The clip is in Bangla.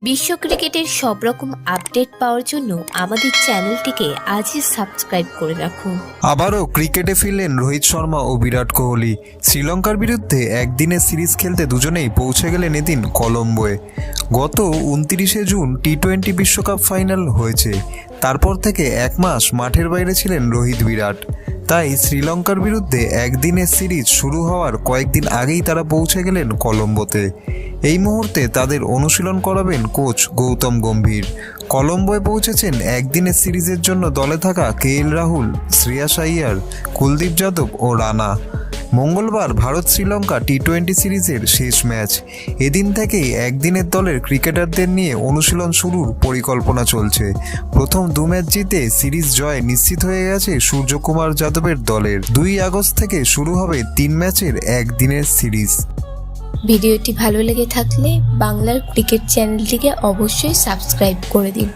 বিশ্ব ক্রিকেটের সব রকম আপডেট পাওয়ার জন্য আমাদের চ্যানেলটিকে আজই সাবস্ক্রাইব করে রাখুন। আবারও ক্রিকেটে ফিরলেন রোহিত শর্মা ও বিরাট কোহলি। শ্রীলঙ্কার বিরুদ্ধে একদিনের সিরিজ খেলতে দুজনেই পৌঁছে গেলেন এদিন কলম্বোয়। গত 29শে জুন টি-20 বিশ্বকাপ ফাইনাল হয়েছে। তারপর থেকে এক মাস মাঠের বাইরে ছিলেন রোহিত বিরাট। তাই শ্রীলঙ্কার বিরুদ্ধে একদিনের সিরিজ শুরু হওয়ার কয়েকদিন আগেই তারা পৌঁছে গেলেন কলম্বোতে। এই মুহূর্তে তাদের অনুশীলন করাবেন কোচ গৌতম গম্ভীর। কলম্বোয় পৌঁছেছেন একদিনের সিরিজের জন্য দলে থাকা কেএল রাহুল, শ্রেয়াস আইয়ার, কুলদীপ যাদব ও রানা। মঙ্গলবার ভারত শ্রীলঙ্কা টি-20 সিরিজের শেষ ম্যাচ। এদিন থেকেই একদিনের দলের ক্রিকেটারদের নিয়ে অনুশীলন শুরুর পরিকল্পনা চলছে। প্রথম 2 ম্যাচ জিতে সিরিজ জয় নিশ্চিত হয়ে গেছে সূর্যকুমার যাদবের দলের। 2 আগস্ট থেকে শুরু হবে 3 ম্যাচের একদিনের সিরিজ। ভিডিওটি ভালো লেগে থাকলে বাংলার ক্রিকেট চ্যানেলটিকে অবশ্যই সাবস্ক্রাইব করে দিন।